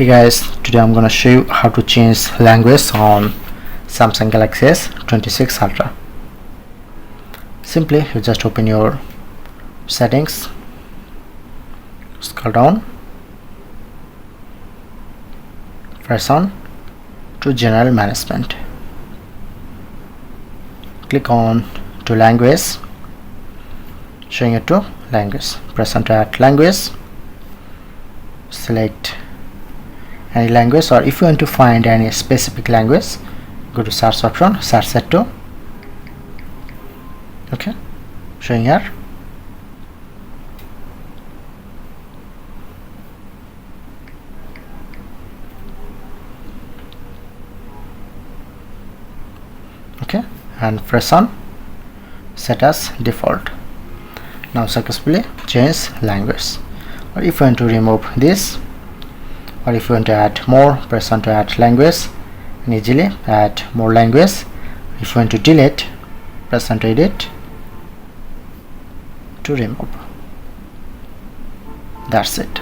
Hey guys, today I'm gonna show you how to change language on Samsung Galaxy S26 Ultra. Simply you just open your settings, scroll down, press on to general management, click on to language, showing it to language, press on to add language, select any language, or if you want to find any specific language, go to search option, search it to. Okay, showing here. Okay, and press on set as default. Now successfully change language. Or if you want to remove this, or if you want to add more, press on to add language and easily add more language. If you want to delete, press on to edit to remove. That's it.